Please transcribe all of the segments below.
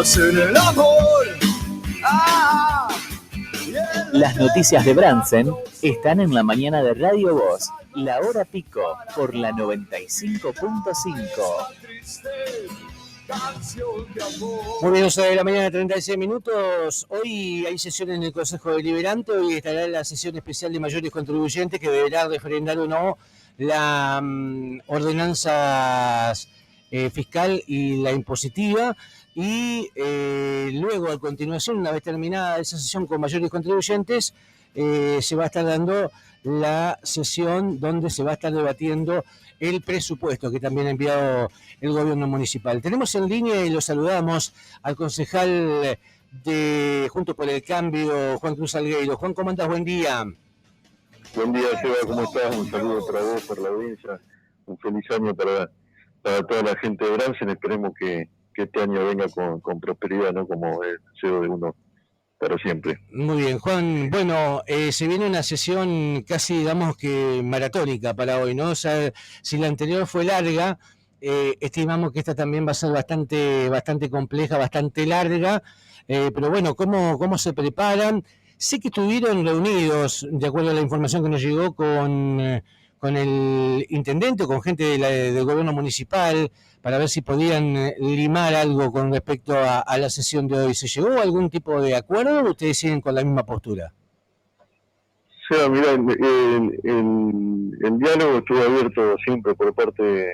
hacen el amor. Las noticias de Brandsen están en la mañana de Radio Voz, la hora pico, por la 95.5. Muy bien, 11 de la mañana, 36 minutos. Hoy hay sesión en el Consejo Deliberante. Hoy estará la sesión especial de mayores contribuyentes que deberá referendar o no la ordenanza fiscal y la impositiva. Y luego, a continuación, una vez terminada esa sesión con mayores contribuyentes, se va a estar dando la sesión donde se va a estar debatiendo el presupuesto que también ha enviado el gobierno municipal. Tenemos en línea y lo saludamos al concejal de Juntos por el Cambio, Juan Cruz Algueiro. Juan, ¿cómo andás? Buen día. Buen día, Seba, ¿cómo estás? Un saludo para vos, para la audiencia. Un feliz año para toda la gente de Brandsen. Esperemos que este año venga con prosperidad, ¿no? Como el deseo de uno para siempre. Muy bien, Juan. Bueno, se viene una sesión casi, digamos que maratónica para hoy, ¿no? O sea, si la anterior fue larga, estimamos que esta también va a ser bastante compleja, bastante larga. Pero bueno, ¿cómo se preparan? Sé que estuvieron reunidos, de acuerdo a la información que nos llegó, con el intendente, con gente del gobierno municipal, para ver si podían limar algo con respecto a la sesión de hoy. ¿Se llegó a algún tipo de acuerdo o ustedes siguen con la misma postura? O sea, mira, el diálogo estuvo abierto siempre por parte de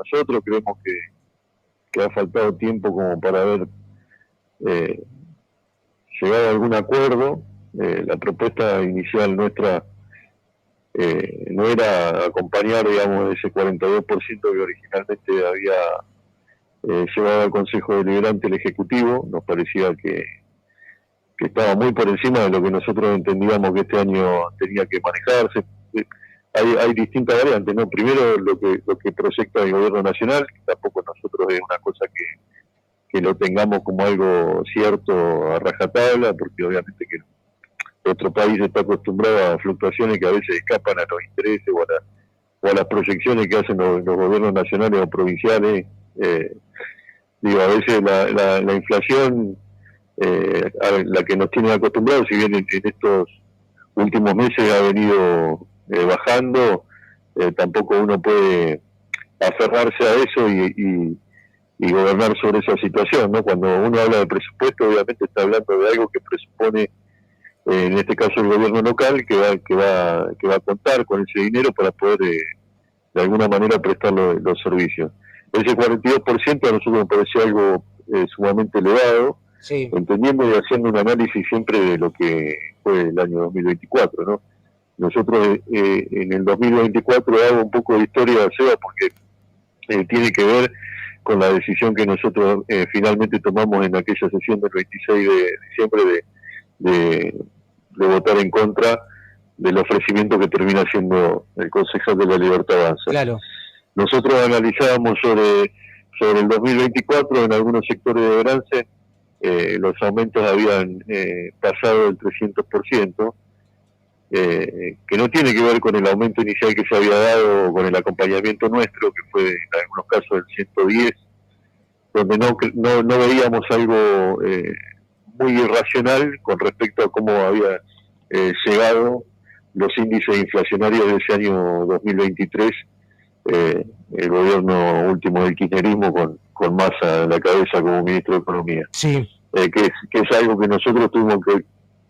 nosotros. Creemos que ha faltado tiempo como para haber llegado a algún acuerdo. La propuesta inicial nuestra no era acompañar, digamos, ese 42% que originalmente había llevado al Consejo Deliberante el Ejecutivo. Nos parecía que estaba muy por encima de lo que nosotros entendíamos que este año tenía que manejarse. Hay distintas variantes, ¿no? Primero lo que proyecta el Gobierno Nacional, que tampoco nosotros es una cosa que lo tengamos como algo cierto a rajatabla, porque obviamente que nuestro país está acostumbrado a fluctuaciones que a veces escapan a los intereses o a las proyecciones que hacen los gobiernos nacionales o provinciales. A veces la inflación, a la que nos tienen acostumbrados, si bien en estos últimos meses ha venido bajando, tampoco uno puede aferrarse a eso y gobernar sobre esa situación, ¿no? Cuando uno habla de presupuesto, obviamente está hablando de algo que presupone, en este caso el gobierno local, que va a contar con ese dinero para poder de alguna manera prestar los servicios. Ese 42% a nosotros nos pareció algo sumamente elevado, sí, entendiendo y haciendo un análisis siempre de lo que fue el año 2024, ¿no? Nosotros en el 2024 hago un poco de historia, Seba, porque tiene que ver con la decisión que nosotros finalmente tomamos en aquella sesión del 26 de diciembre de votar en contra del ofrecimiento que termina siendo el concejal de La Libertad Avanza. Claro. Nosotros analizábamos sobre el 2024 en algunos sectores de Brandsen, los aumentos habían pasado el 300%, que no tiene que ver con el aumento inicial que se había dado o con el acompañamiento nuestro, que fue en algunos casos el 110, donde no veíamos algo muy irracional con respecto a cómo había llegado los índices inflacionarios de ese año 2023, el gobierno último del kirchnerismo con Massa a la cabeza como ministro de Economía. Sí. Que es algo que nosotros tuvimos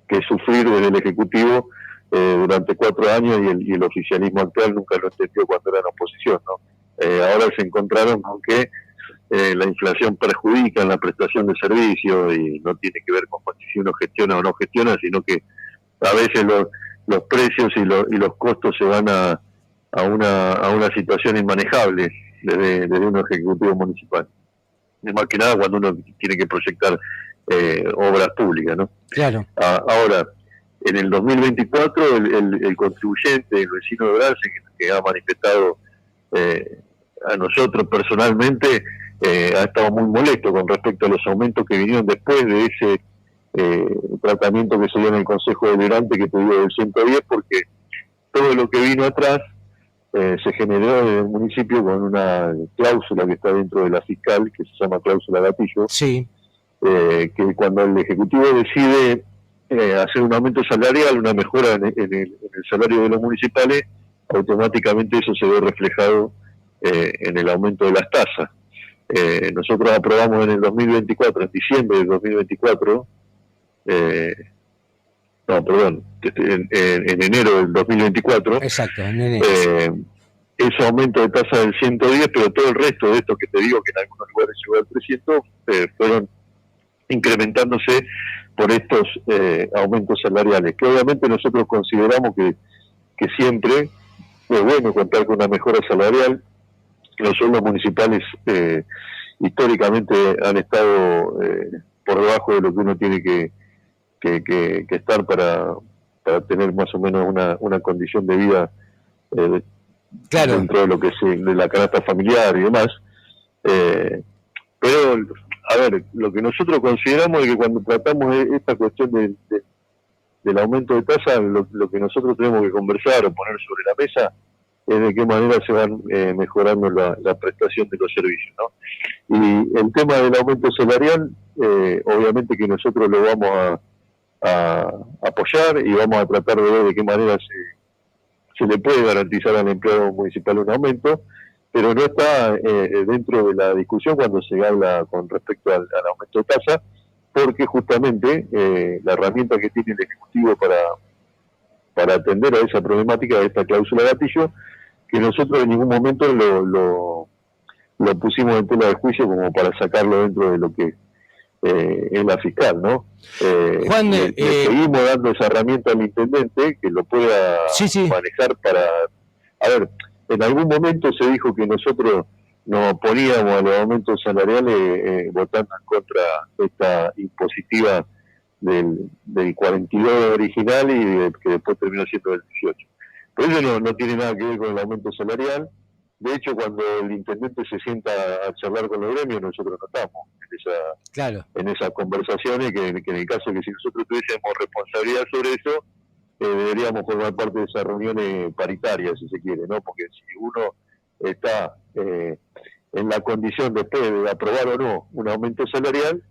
que sufrir desde el Ejecutivo durante 4 años y el oficialismo actual nunca lo entendió cuando era en oposición, ¿no? Ahora se encontraron con que la inflación perjudica en la prestación de servicios y no tiene que ver con si uno gestiona o no gestiona, sino que a veces los precios y los costos se van a una situación inmanejable desde un ejecutivo municipal. Y más que nada cuando uno tiene que proyectar obras públicas, ¿no? Claro. Ahora, en el 2024 el contribuyente, el vecino de Brandsen, que ha manifestado a nosotros personalmente, ha estado muy molesto con respecto a los aumentos que vinieron después de ese tratamiento que se dio en el Consejo Deliberante que te dio del 110, porque todo lo que vino atrás se generó en el municipio con una cláusula que está dentro de la fiscal, que se llama cláusula gatillo, sí, que cuando el Ejecutivo decide hacer un aumento salarial, una mejora en el salario de los municipales, automáticamente eso se ve reflejado en el aumento de las tasas. Nosotros aprobamos en el 2024, en diciembre del 2024, en enero del 2024. Exacto, en enero. Ese aumento de tasa del 110, pero todo el resto de esto que te digo, que en algunos lugares llegó al 300, fueron incrementándose por estos aumentos salariales, que obviamente nosotros consideramos que siempre es bueno contar con una mejora salarial. Los sueldos municipales históricamente han estado por debajo de lo que uno tiene que estar para tener más o menos una condición de vida claro, dentro de lo que es de la canasta familiar y demás. Pero, a ver, lo que nosotros consideramos es que cuando tratamos esta cuestión del aumento de tasa, lo que nosotros tenemos que conversar o poner sobre la mesa es de qué manera se van mejorando la prestación de los servicios, ¿no? Y el tema del aumento salarial, obviamente que nosotros lo vamos a apoyar y vamos a tratar de ver de qué manera se le puede garantizar al empleado municipal un aumento, pero no está dentro de la discusión cuando se habla con respecto al aumento de tasa, porque justamente la herramienta que tiene el Ejecutivo para atender a esa problemática de esta cláusula gatillo, que nosotros en ningún momento lo pusimos en tela de juicio como para sacarlo dentro de lo que es la fiscal, ¿no? Juan, le seguimos dando esa herramienta al intendente que lo pueda manejar para... A ver, en algún momento se dijo que nosotros nos oponíamos a los aumentos salariales votando en contra de esta impositiva del 42 original y que después terminó siendo del 18. Pero eso no tiene nada que ver con el aumento salarial. De hecho, cuando el intendente se sienta a charlar con los gremios, nosotros no estamos en esas conversaciones, que en el caso que si nosotros tuviésemos responsabilidad sobre eso, deberíamos formar parte de esas reuniones paritarias, si se quiere, ¿no? Porque si uno está en la condición después de aprobar o no un aumento salarial,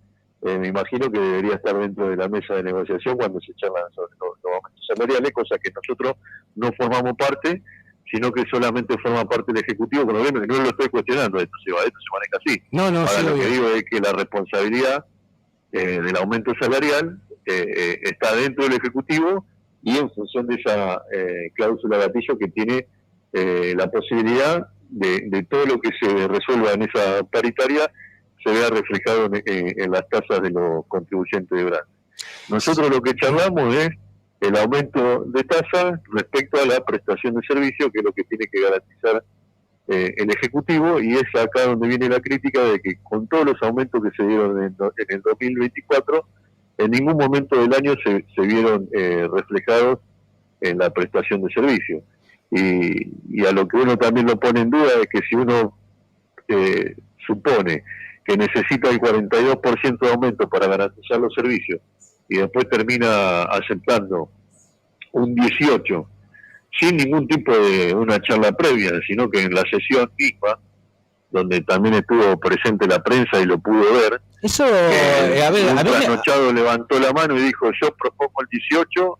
me imagino que debería estar dentro de la mesa de negociación cuando se charlan sobre los aumentos salariales, cosa que nosotros no formamos parte, sino que solamente forma parte del Ejecutivo, con lo menos, y no lo estoy cuestionando, esto se maneja así. Ahora lo que digo es que la responsabilidad del aumento salarial está dentro del Ejecutivo y en función de esa cláusula gatillo que tiene la posibilidad de todo lo que se resuelva en esa paritaria se vea reflejado en las tasas de los contribuyentes de Brand. Nosotros lo que charlamos es el aumento de tasa respecto a la prestación de servicio, que es lo que tiene que garantizar el Ejecutivo, y es acá donde viene la crítica de que con todos los aumentos que se dieron en el 2024, en ningún momento del año se vieron reflejados en la prestación de servicio. Y a lo que uno también lo pone en duda es que si uno supone que necesita el 42% de aumento para garantizar los servicios y después termina aceptando un 18% sin ningún tipo de una charla previa, sino que en la sesión misma, donde también estuvo presente la prensa y lo pudo ver, eso, un trasnochado levantó la mano y dijo: yo propongo el 18%,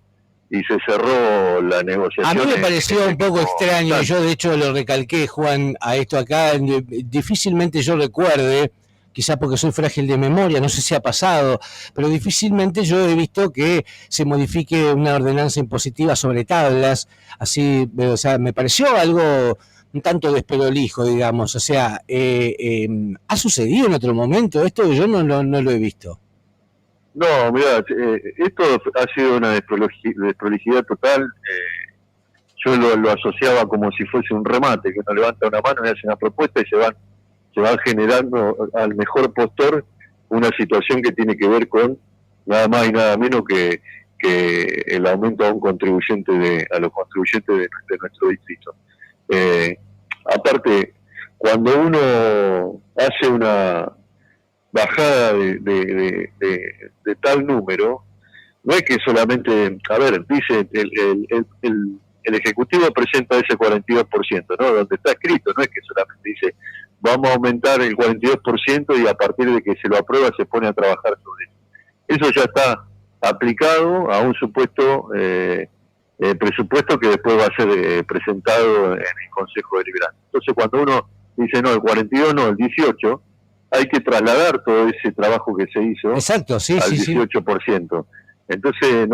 y se cerró la negociación. A mí me pareció un poco extraño, yo de hecho lo recalqué, Juan, a esto acá, difícilmente yo recuerde, quizás porque soy frágil de memoria, no sé si ha pasado, pero difícilmente yo he visto que se modifique una ordenanza impositiva sobre tablas, así, o sea, me pareció algo un tanto desprolijo, digamos, o sea, ¿ha sucedido en otro momento esto? Yo no lo he visto. No, mirá, esto ha sido una desprolijidad total. Yo lo asociaba como si fuese un remate, que uno levanta una mano y hace una propuesta y se van generando al mejor postor una situación que tiene que ver con nada más y nada menos que el aumento a los contribuyentes de nuestro distrito. Aparte, cuando uno hace una bajada de tal número, no es que solamente, a ver, dice el Ejecutivo presenta ese 42%, ¿no? Donde está escrito, no es que solamente dice vamos a aumentar el 42% y a partir de que se lo aprueba se pone a trabajar sobre eso. Eso ya está aplicado a un supuesto presupuesto que después va a ser presentado en el Consejo Deliberante. Entonces, cuando uno dice, no, el 42 no, el 18, hay que trasladar todo ese trabajo que se hizo Exacto, sí, al 18%. Entonces,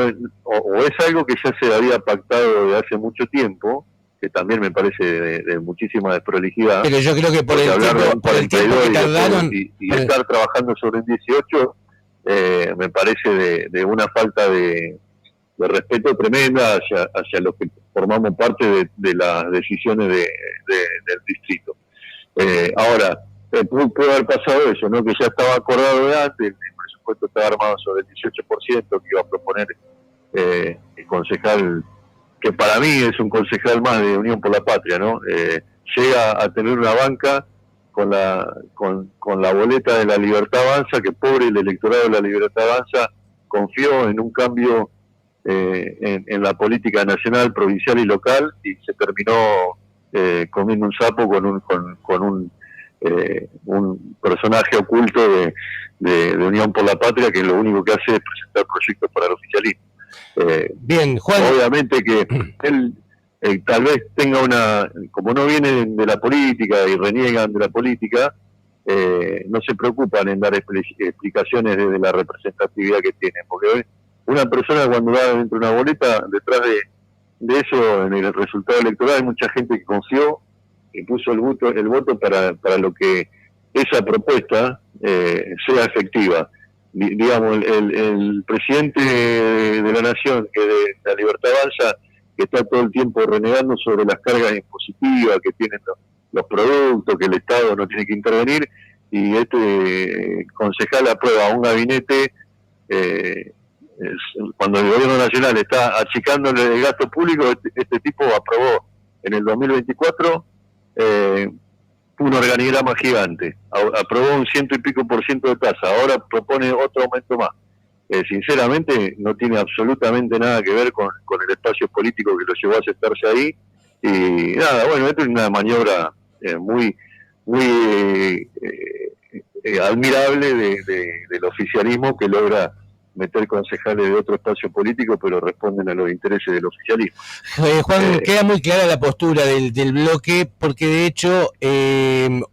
o es algo que ya se había pactado de hace mucho tiempo, que también me parece de muchísima desprolijidad. Pero yo creo que por el tiempo que tardaron... Y estar trabajando sobre el 18, me parece de una falta de respeto tremenda hacia los que formamos parte de las decisiones del distrito. Ahora, puede haber pasado eso, ¿no? Que ya estaba acordado de antes, el presupuesto estaba armado sobre el 18% que iba a proponer el concejal, que para mí es un concejal más de Unión por la Patria, ¿no? Llega a tener una banca con la boleta de la Libertad Avanza, que pobre el electorado de la Libertad Avanza confió en un cambio en la política nacional, provincial y local, y se terminó comiendo un sapo con un personaje oculto de Unión por la Patria, que lo único que hace es presentar proyectos para el oficialismo. Bien, Juan. Obviamente que él tal vez tenga como no vienen de la política y reniegan de la política, no se preocupan en dar explicaciones desde la representatividad que tienen, porque hoy una persona cuando va dentro de una boleta, detrás de eso, en el resultado electoral, hay mucha gente que confió y puso el voto para lo que esa propuesta sea efectiva. Digamos, el presidente de la Nación, que de la Libertad Avanza, que está todo el tiempo renegando sobre las cargas impositivas que tienen los productos, que el Estado no tiene que intervenir, y este concejal aprueba un gabinete cuando el gobierno nacional está achicándole el gasto público. Este tipo aprobó en el 2024 un organigrama gigante, aprobó un 100 y pico % de tasa, ahora propone otro aumento más. Sinceramente no tiene absolutamente nada que ver con el espacio político que lo llevó a sentarse ahí, y nada, bueno, esto es una maniobra muy admirable del oficialismo, que logra meter concejales de otro espacio político, pero responden a los intereses del oficialismo. Juan, queda muy clara la postura del bloque, porque de hecho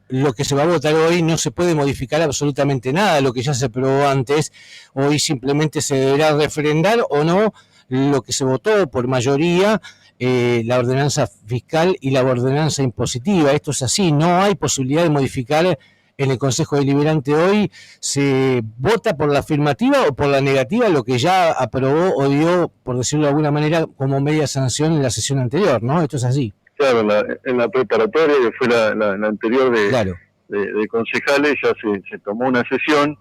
lo que se va a votar hoy no se puede modificar absolutamente nada, lo que ya se aprobó antes. Hoy simplemente se deberá refrendar o no lo que se votó por mayoría, la ordenanza fiscal y la ordenanza impositiva. Esto es así, no hay posibilidad de modificar. En el Consejo Deliberante hoy se vota por la afirmativa o por la negativa lo que ya aprobó o dio, por decirlo de alguna manera, como media sanción en la sesión anterior, ¿no? Esto es así. Claro, en la preparatoria, que fue la anterior de concejales, ya se tomó una decisión,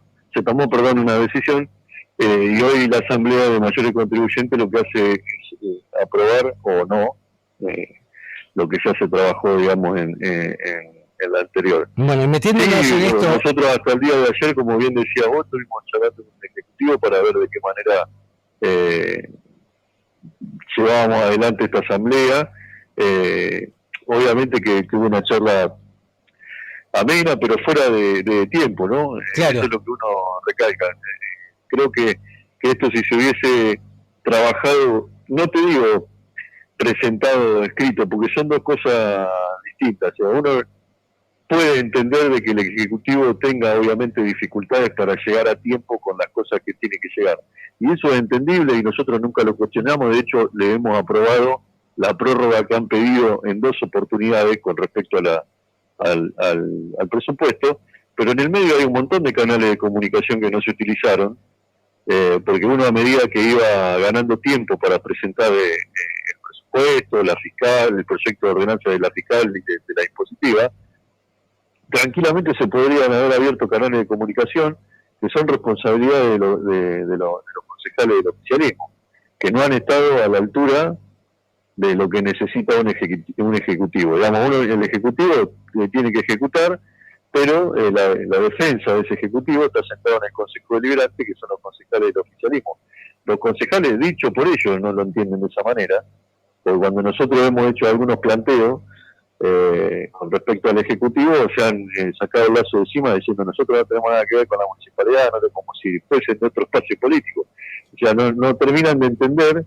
y hoy la Asamblea de Mayores Contribuyentes lo que hace es aprobar o no lo que ya se trabajó, digamos, en la anterior. Bueno, y metiéndonos en esto... Nosotros hasta el día de ayer, como bien decía vos, estuvimos charlando con el Ejecutivo para ver de qué manera llevábamos adelante esta asamblea. Obviamente que hubo una charla amena, pero fuera de tiempo, ¿no? Claro. Eso es lo que uno recalca. Creo que esto, si se hubiese trabajado, no te digo presentado, escrito, porque son dos cosas distintas. O sea, uno puede entender de que el Ejecutivo tenga obviamente dificultades para llegar a tiempo con las cosas que tiene que llegar. Y eso es entendible y nosotros nunca lo cuestionamos. De hecho, le hemos aprobado la prórroga que han pedido en 2 oportunidades con respecto al presupuesto, pero en el medio hay un montón de canales de comunicación que no se utilizaron, porque uno, a medida que iba ganando tiempo para presentar el presupuesto, la fiscal, el proyecto de ordenanza de la fiscal y de la impositiva, tranquilamente se podrían haber abierto canales de comunicación que son responsabilidad de los concejales del oficialismo, que no han estado a la altura de lo que necesita un ejecutivo. Digamos, el ejecutivo tiene que ejecutar, pero la defensa de ese ejecutivo está sentada en el Consejo Deliberante, que son los concejales del oficialismo. Los concejales, dicho por ellos, no lo entienden de esa manera, porque cuando nosotros hemos hecho algunos planteos, con respecto al Ejecutivo, se han sacado el lazo de encima diciendo nosotros no tenemos nada que ver con la municipalidad, como si fuese nuestro espacio político. O sea, no terminan de entender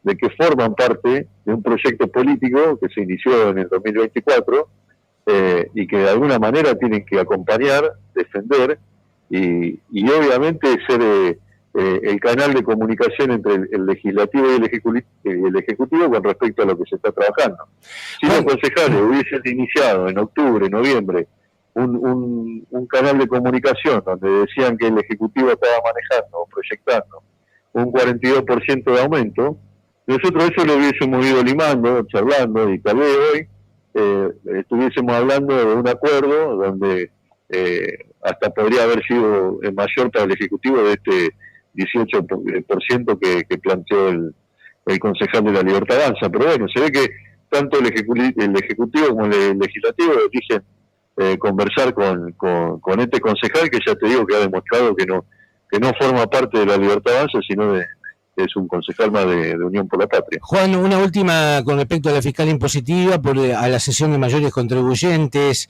de que forman parte de un proyecto político que se inició en el 2024 y que de alguna manera tienen que acompañar, defender y obviamente ser el canal de comunicación entre el legislativo y el ejecutivo con respecto a lo que se está trabajando. Si los concejales hubiesen iniciado en octubre, noviembre, un canal de comunicación donde decían que el ejecutivo estaba manejando o proyectando un 42% de aumento, nosotros eso lo hubiésemos ido limando, charlando, y tal vez hoy estuviésemos hablando de un acuerdo donde hasta podría haber sido mayor para el Ejecutivo de este 18% que planteó el concejal de la Libertad Avanza. Pero bueno, se ve que tanto el Ejecutivo como el Legislativo eligen conversar con este concejal, que ya te digo que ha demostrado que no forma parte de la Libertad Avanza, sino es un concejal más de Unión por la Patria. Juan, una última con respecto a la fiscal impositiva, a la sesión de mayores contribuyentes,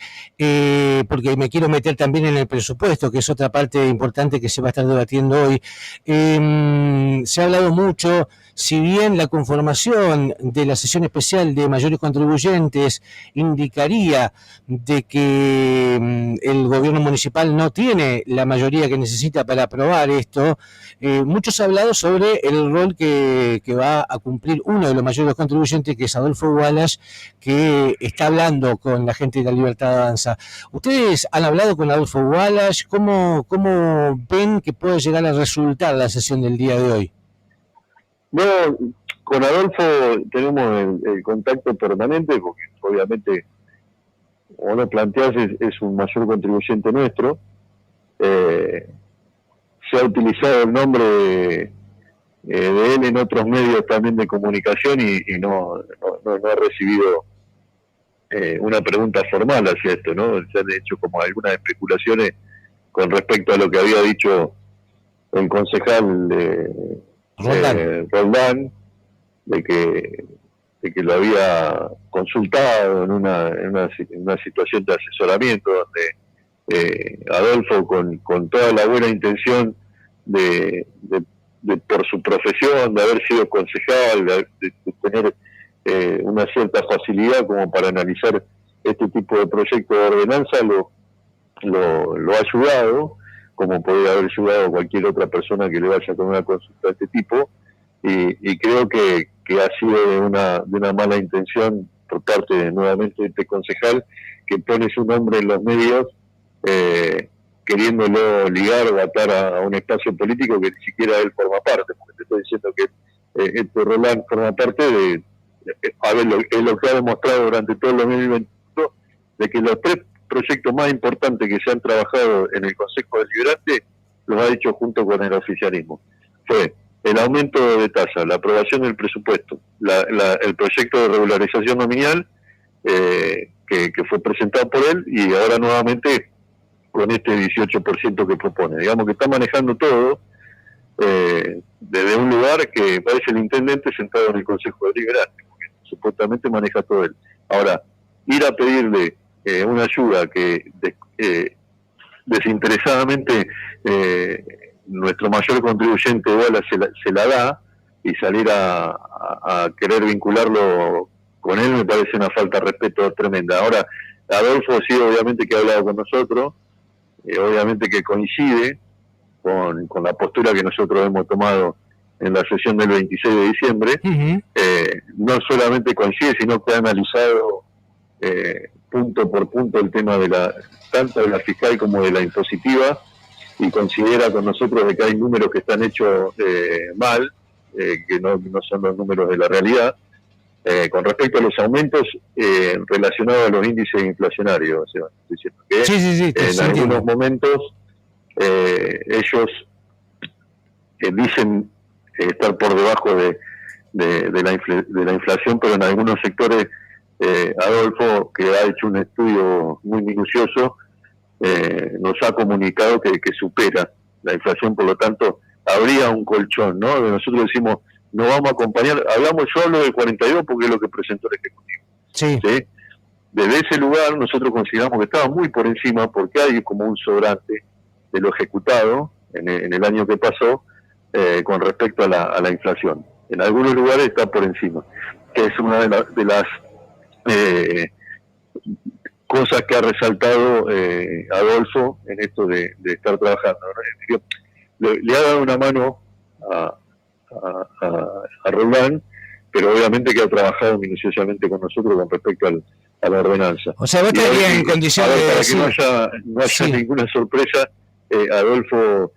porque me quiero meter también en el presupuesto, que es otra parte importante que se va a estar debatiendo hoy. Se ha hablado mucho, si bien la conformación de la sesión especial de mayores contribuyentes indicaría de que el gobierno municipal no tiene la mayoría que necesita para aprobar esto, mucho se ha hablado sobre el rol que va a cumplir uno de los mayores contribuyentes, que es Adolfo Wallace, que está hablando con la gente de la Libertad Avanza. ¿Ustedes han hablado con Adolfo Wallace? ¿Cómo ven que puede llegar a resultar la sesión del día de hoy? Bueno, con Adolfo tenemos el contacto permanente, porque obviamente, como lo planteás, es un mayor contribuyente nuestro. Se ha utilizado el nombre de él en otros medios también de comunicación y no ha recibido una pregunta formal hacia esto, ¿no? Se han hecho como algunas especulaciones con respecto a lo que había dicho el concejal Roldán, de que lo había consultado en una situación de asesoramiento donde Adolfo, con toda la buena intención de por su profesión, de haber sido concejal, de tener una cierta facilidad como para analizar este tipo de proyectos de ordenanza, lo ha ayudado, como podría haber ayudado cualquier otra persona que le vaya con una consulta de este tipo, y creo que ha sido de una mala intención por parte nuevamente de este concejal, que pone su nombre en los medios, queriéndolo ligar o atar a un espacio político que ni siquiera él forma parte, porque te estoy diciendo que este Roland forma parte es lo que ha demostrado durante todo el 2021, de que los 3 proyectos más importantes que se han trabajado en el Consejo Deliberante los ha hecho junto con el oficialismo. Fue el aumento de tasa, la aprobación del presupuesto, el proyecto de regularización nominal que fue presentado por él, y ahora nuevamente con este 18% que propone. Digamos que está manejando todo desde un lugar que parece el intendente sentado en el Consejo Deliberante, porque supuestamente maneja todo él. Ahora, ir a pedirle una ayuda que desinteresadamente nuestro mayor contribuyente igual se la da, y salir a querer vincularlo con él, me parece una falta de respeto tremenda. Ahora, Adolfo sí, obviamente que ha hablado con nosotros, obviamente que coincide con la postura que nosotros hemos tomado en la sesión del 26 de diciembre. No solamente coincide, sino que ha analizado punto por punto el tema tanto de la fiscal como de la impositiva, y considera con nosotros de que hay números que están hechos mal, que no son los números de la realidad. Con respecto a los aumentos relacionados a los índices inflacionarios, o sea, estoy diciendo que en algunos momentos ellos dicen estar por debajo de la inflación, pero en algunos sectores, Adolfo, que ha hecho un estudio muy minucioso, nos ha comunicado que supera la inflación, por lo tanto habría un colchón, ¿no? Nosotros decimos, nos vamos a acompañar, yo hablo del 42 porque es lo que presentó el Ejecutivo, sí. desde ese lugar nosotros consideramos que estaba muy por encima porque hay como un sobrante de lo ejecutado en el año que pasó con respecto a la inflación. En algunos lugares está por encima, que es una de las cosas que ha resaltado Adolfo en esto de estar trabajando, ¿no? Le ha dado una mano a Roldán, pero obviamente que ha trabajado minuciosamente con nosotros con respecto a la ordenanza. O sea, vos estarías en condiciones de para decir... que no haya sí. ninguna sorpresa, Adolfo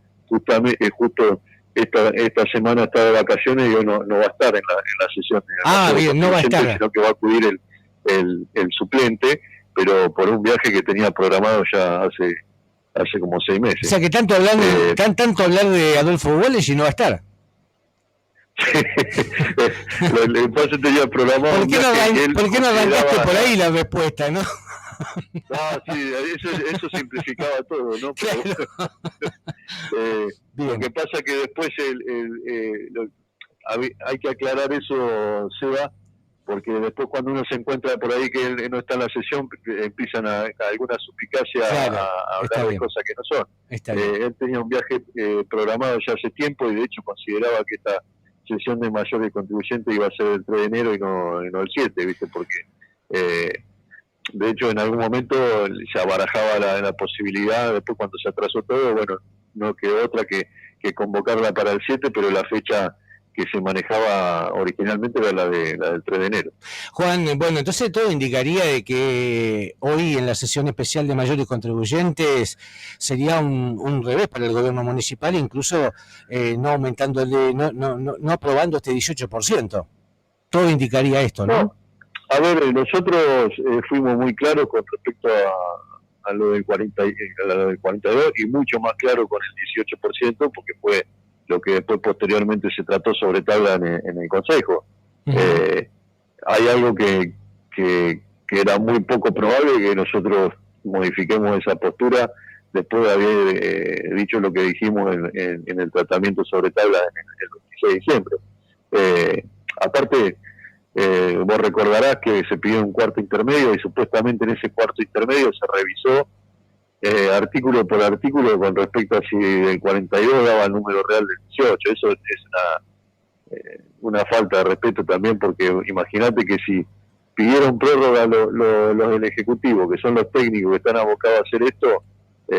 justo esta semana está de vacaciones y hoy no va a estar en la sesión. Bien, no va a estar. Sino que va a acudir el suplente, pero por un viaje que tenía programado ya hace como 6 meses. O sea que tanto hablar de Adolfo Walsh y no va a estar. El pase tenía programado. ¿Por qué no arrancaste por ahí la respuesta, no? No, sí, eso simplificaba todo, ¿no? Pero, claro. Lo que pasa que después hay que aclarar eso, Seba, porque después cuando uno se encuentra por ahí que él no está en la sesión, empiezan alguna suspicacia a hablar de cosas que no son. Él tenía un viaje programado ya hace tiempo y de hecho consideraba que esta sesión de mayores contribuyentes iba a ser el 3 de enero y no el 7, ¿viste? Porque de hecho en algún momento se barajaba la posibilidad, después cuando se atrasó todo, bueno, no quedó otra que convocarla para el 7, pero la fecha que se manejaba originalmente era la del 3 de enero. Juan, bueno, entonces todo indicaría de que hoy en la sesión especial de mayores contribuyentes sería un revés para el gobierno municipal, incluso no aumentándole, no aprobando este 18%. Todo indicaría esto, ¿no? A ver, nosotros fuimos muy claros con respecto a lo del 42 y mucho más claro con el 18%, porque fue lo que después posteriormente se trató sobre tabla en el Consejo. Hay algo que era muy poco probable que nosotros modifiquemos esa postura después de haber dicho lo que dijimos en el tratamiento sobre tabla el 26 de diciembre. Aparte, vos recordarás que se pidió un cuarto intermedio y supuestamente en ese cuarto intermedio se revisó artículo por artículo con respecto a si el 42 daba el número real del 18. Eso es una falta de respeto también, porque imagínate que si pidieron prórroga los del Ejecutivo, que son los técnicos que están abocados a hacer esto,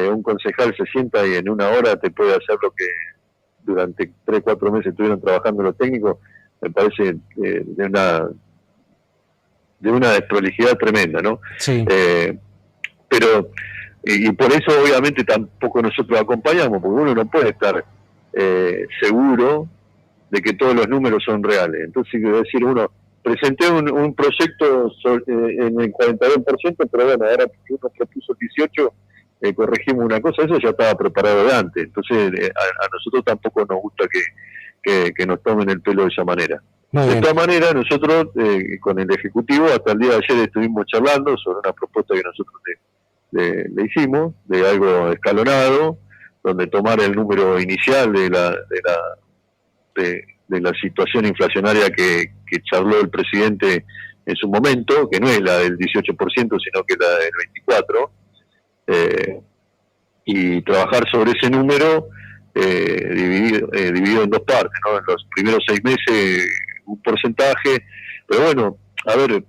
un concejal se sienta y en una hora te puede hacer lo que durante 3-4 meses estuvieron trabajando los técnicos. Me parece de una desprolijidad tremenda, ¿no? Sí. Pero y por eso obviamente tampoco nosotros acompañamos, porque uno no puede estar seguro de que todos los números son reales. Entonces, quiero decir, uno presenté un proyecto en el 42%, pero bueno, ahora que uno propuso el 18%, corregimos una cosa, eso ya estaba preparado de antes. Entonces, a nosotros tampoco nos gusta que nos tomen el pelo de esa manera. De todas maneras, nosotros con el Ejecutivo hasta el día de ayer estuvimos charlando sobre una propuesta que nosotros le hicimos, de algo escalonado, donde tomar el número inicial de la situación inflacionaria que charló el presidente en su momento, que no es la del 18%, sino que la del 24%, y trabajar sobre ese número dividido en dos partes, ¿no? En los primeros 6 meses un porcentaje, pero bueno, a ver,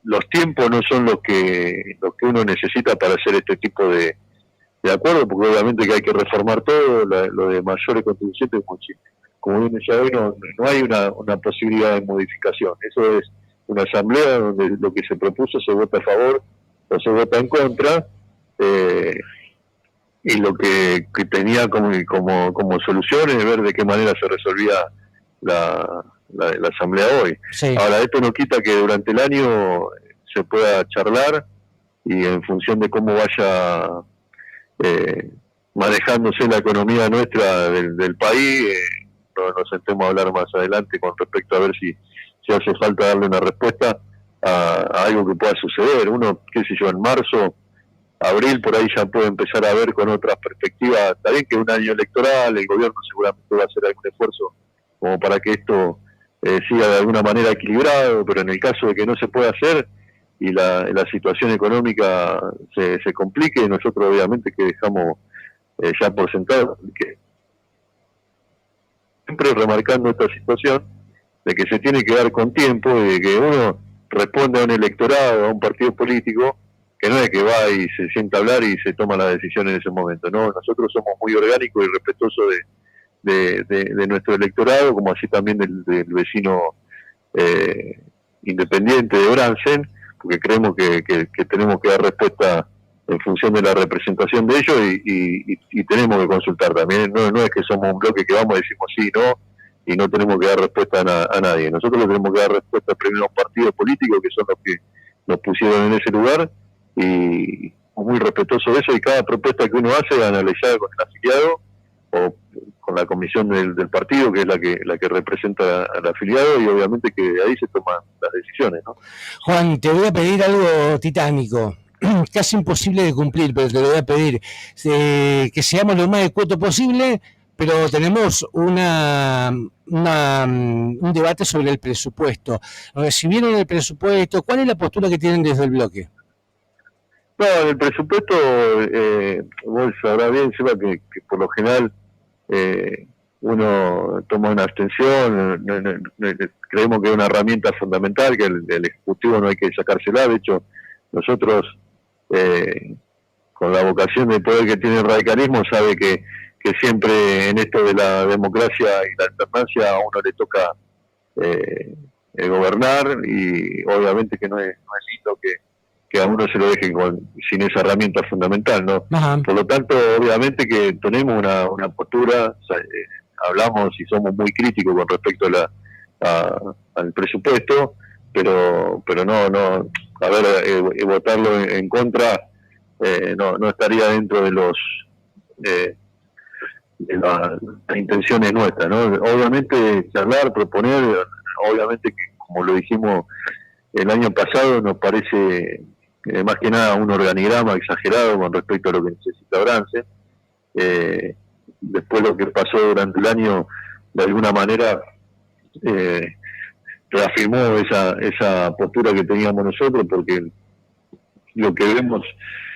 los tiempos no son los que uno necesita para hacer este tipo de acuerdo, porque obviamente que hay que reformar todo, lo de mayores contribuyentes, como bien decía hoy, no hay una posibilidad de modificación. Eso es una asamblea donde lo que se propuso se vota a favor o se vota en contra, y lo que tenía como solución es ver de qué manera se resolvía la asamblea hoy. Sí. Ahora, esto no quita que durante el año se pueda charlar y en función de cómo vaya manejándose la economía nuestra del país, nos sentemos a hablar más adelante con respecto a ver si hace falta darle una respuesta a algo que pueda suceder. Uno, qué sé yo, en marzo, abril, por ahí ya puede empezar a ver con otras perspectivas. Está bien que es un año electoral, el gobierno seguramente va a hacer algún esfuerzo como para que esto siga de alguna manera equilibrado, pero en el caso de que no se pueda hacer, la situación económica se complique, nosotros obviamente que dejamos ya por sentado, que siempre remarcando esta situación de que se tiene que dar con tiempo, de que uno responde a un electorado, a un partido político, que no es que va y se sienta a hablar y se toma la decisión en ese momento, no, nosotros somos muy orgánicos y respetuosos de nuestro electorado, como así también del vecino independiente de Bransen, porque creemos que tenemos que dar respuesta en función de la representación de ellos y tenemos que consultar también, no es que somos un bloque que vamos y decimos sí, no, y no tenemos que dar respuesta a nadie. Nosotros le tenemos que dar respuesta primero a un partido político que son los que nos pusieron en ese lugar y muy respetuoso de eso, y cada propuesta que uno hace analizada con el afiliado o con la comisión del partido, que es la que representa al afiliado, y obviamente que de ahí se toman las decisiones, ¿no? Juan, te voy a pedir algo titánico, casi imposible de cumplir, pero te lo voy a pedir, que seamos lo más escueto posible, pero tenemos un debate sobre el presupuesto. ¿Recibieron el presupuesto? ¿Cuál es la postura que tienen desde el bloque? No, en el presupuesto, vos sabrás bien, Seba, que por lo general uno toma una abstención, creemos que es una herramienta fundamental, que el Ejecutivo no hay que sacársela. De hecho, nosotros, con la vocación de poder que tiene el radicalismo, sabe que siempre en esto de la democracia y la alternancia a uno le toca gobernar, y obviamente que no es lindo que a uno se lo dejen sin esa herramienta fundamental, ¿no? Ajá. Por lo tanto, obviamente que tenemos una postura, hablamos y somos muy críticos con respecto al presupuesto, pero no, a ver, votarlo en contra no estaría dentro de las intenciones nuestras, ¿no? Obviamente charlar, proponer, obviamente que como lo dijimos el año pasado, nos parece más que nada un organigrama exagerado con respecto a lo que necesita Bransen. Después lo que pasó durante el año, de alguna manera, reafirmó esa postura que teníamos nosotros, porque lo que vemos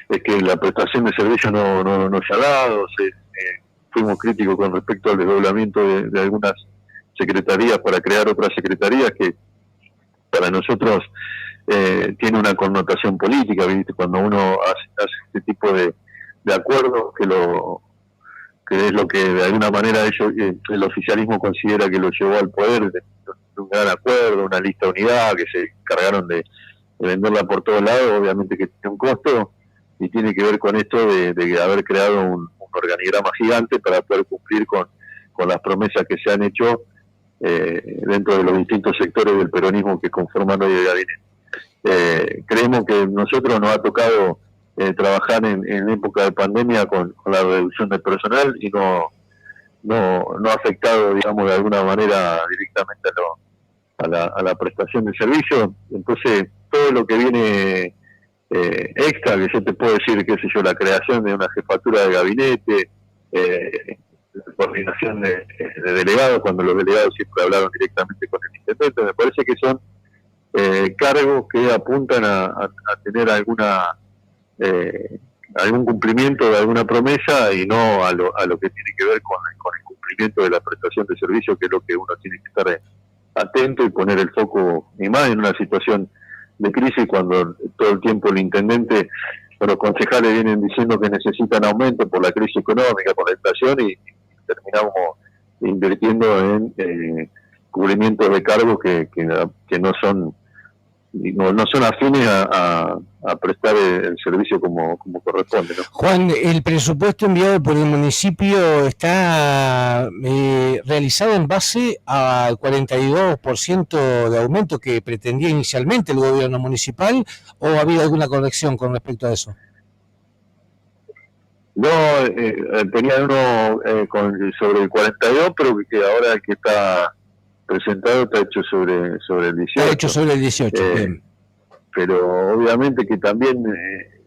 es que la prestación de servicio no se ha dado. Fuimos críticos con respecto al desdoblamiento de algunas secretarías para crear otras secretarías que para nosotros tiene una connotación política, ¿viste? Cuando uno hace este tipo de acuerdos, que es lo que de alguna manera el oficialismo considera que lo llevó al poder, de un gran acuerdo, una lista de unidad que se encargaron de venderla por todos lados, obviamente que tiene un costo, y tiene que ver con esto de haber creado un organigrama gigante para poder cumplir con las promesas que se han hecho dentro de los distintos sectores del peronismo que conforman hoy el gabinete. Creemos que nosotros nos ha tocado trabajar en época de pandemia con la reducción del personal y no ha afectado, digamos, de alguna manera directamente a la prestación de servicio. Entonces, todo lo que viene extra, que yo te puedo decir, qué sé yo, la creación de una jefatura de gabinete, coordinación de delegados, cuando los delegados siempre hablaron directamente con el intendente, me parece que son cargos que apuntan a tener algún cumplimiento de alguna promesa, y no a lo que tiene que ver con el cumplimiento de la prestación de servicio, que es lo que uno tiene que estar atento y poner el foco, y más en una situación de crisis, cuando todo el tiempo el intendente o los concejales vienen diciendo que necesitan aumento por la crisis económica, por la inflación, y terminamos invirtiendo en cubrimientos de cargos que no son afines a prestar el servicio como corresponde, ¿no? Juan, el presupuesto enviado por el municipio está realizado en base al 42% de aumento que pretendía inicialmente el gobierno municipal, ¿o ha habido alguna corrección con respecto a eso? No, tenía uno sobre el 42, pero que ahora el que está presentado está hecho sobre el 18. Está hecho sobre el 18, bien. Pero obviamente que también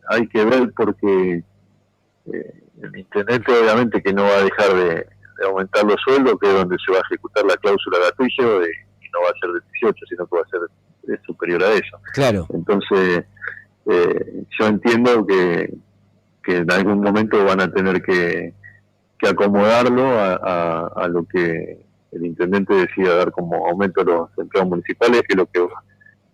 hay que ver, porque el intendente obviamente que no va a dejar de aumentar los sueldos, que es donde se va a ejecutar la cláusula gatillo, y no va a ser del 18, sino que va a ser es superior a eso. Claro. Entonces, yo entiendo que en algún momento van a tener que acomodarlo a lo que el intendente decida dar como aumento a los empleados municipales, que es lo que va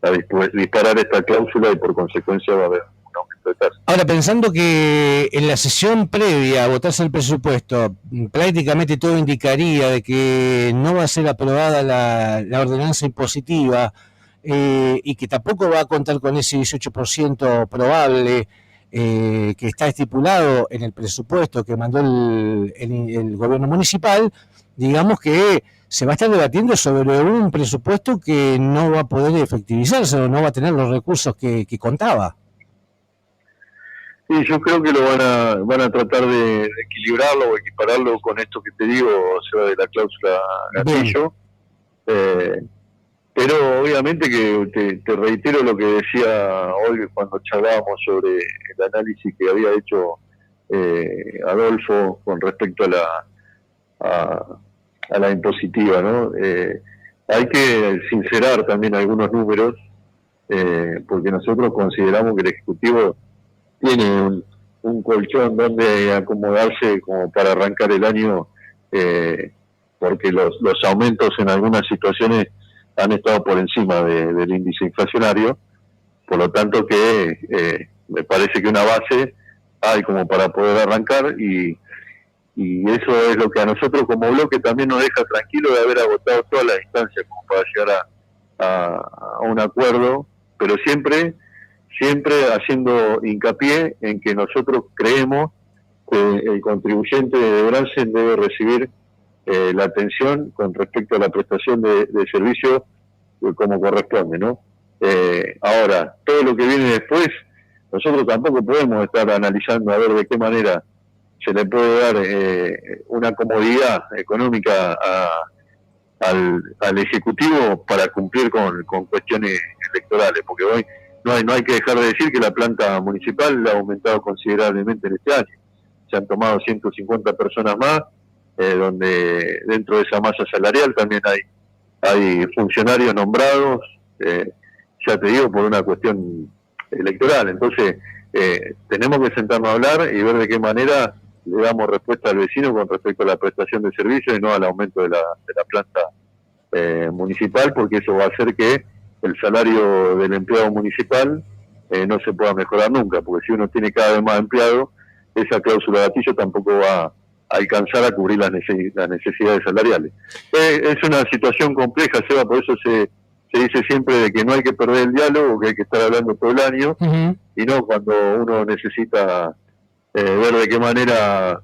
a disparar esta cláusula y por consecuencia va a haber un aumento de tasa. Ahora, pensando que en la sesión previa a votarse el presupuesto, prácticamente todo indicaría de que no va a ser aprobada la ordenanza impositiva y que tampoco va a contar con ese 18% probable que está estipulado en el presupuesto que mandó el gobierno municipal, digamos que se va a estar debatiendo sobre un presupuesto que no va a poder efectivizarse o no va a tener los recursos que contaba. Sí, yo creo que lo van a tratar de equilibrarlo o equipararlo con esto que te digo, o sea, de la cláusula gatillo. Pero obviamente que te reitero lo que decía hoy cuando charlábamos sobre el análisis que había hecho Adolfo con respecto a la impositiva, ¿no? Hay que sincerar también algunos números, porque nosotros consideramos que el Ejecutivo tiene un colchón donde acomodarse como para arrancar el año, porque los aumentos en algunas situaciones han estado por encima del índice inflacionario, por lo tanto que me parece que una base hay como para poder arrancar y eso es lo que a nosotros como bloque también nos deja tranquilo de haber agotado todas las instancias como para llegar a un acuerdo, pero siempre haciendo hincapié en que nosotros creemos que el contribuyente de Bransen debe recibir la atención con respecto a la prestación de servicios como corresponde, ¿no? Ahora, todo lo que viene después, nosotros tampoco podemos estar analizando a ver de qué manera se le puede dar una comodidad económica al Ejecutivo para cumplir con cuestiones electorales, porque hoy no hay que dejar de decir que la planta municipal ha aumentado considerablemente en este año. Se han tomado 150 personas más, donde dentro de esa masa salarial también hay funcionarios nombrados, ya te digo, por una cuestión electoral. Entonces, tenemos que sentarnos a hablar y ver de qué manera le damos respuesta al vecino con respecto a la prestación de servicios y no al aumento de la planta municipal, porque eso va a hacer que el salario del empleado municipal no se pueda mejorar nunca, porque si uno tiene cada vez más empleados, esa cláusula de gatillo tampoco va a alcanzar a cubrir las necesidades salariales. Es una situación compleja, Seba, por eso se dice siempre de que no hay que perder el diálogo, que hay que estar hablando todo el año, y no cuando uno necesita ver de qué manera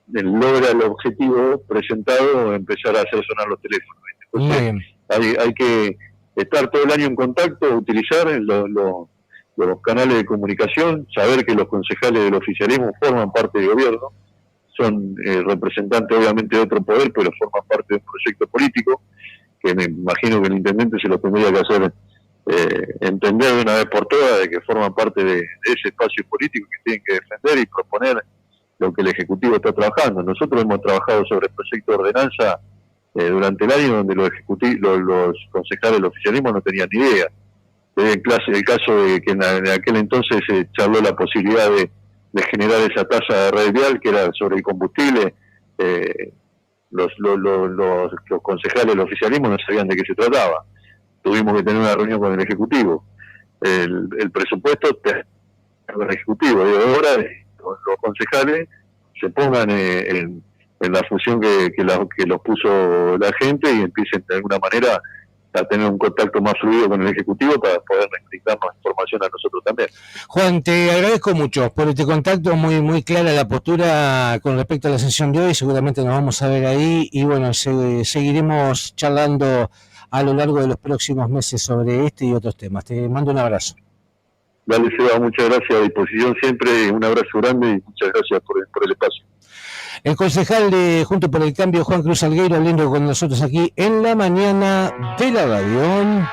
logra el objetivo presentado, empezar a hacer sonar los teléfonos. Entonces, hay que estar todo el año en contacto, utilizar los canales de comunicación, saber que los concejales del oficialismo forman parte del gobierno, son representantes obviamente de otro poder, pero forman parte de un proyecto político, que me imagino que el intendente se lo tendría que hacer entender de una vez por todas, de que forman parte de ese espacio político que tienen que defender y proponer lo que el Ejecutivo está trabajando. Nosotros hemos trabajado sobre el proyecto de ordenanza durante el año, donde los concejales del oficialismo no tenían ni idea. El caso de que en aquel entonces se charló la posibilidad de generar esa tasa de red vial, que era sobre el combustible, los concejales del oficialismo no sabían de qué se trataba. Tuvimos que tener una reunión con el Ejecutivo. El presupuesto con el Ejecutivo, y ahora los concejales se pongan en la función que los puso la gente y empiecen de alguna manera a tener un contacto más fluido con el Ejecutivo para poder brindarnos información a nosotros también. Juan, te agradezco mucho por este contacto, muy clara la postura con respecto a la sesión de hoy, seguramente nos vamos a ver ahí y bueno, seguiremos charlando a lo largo de los próximos meses sobre este y otros temas. Te mando un abrazo. Dale, Seba, muchas gracias, a disposición siempre, un abrazo grande y muchas gracias por el espacio. El concejal de Juntos por el Cambio, Juan Cruz Algueiro, hablando con nosotros aquí en la mañana de la radio.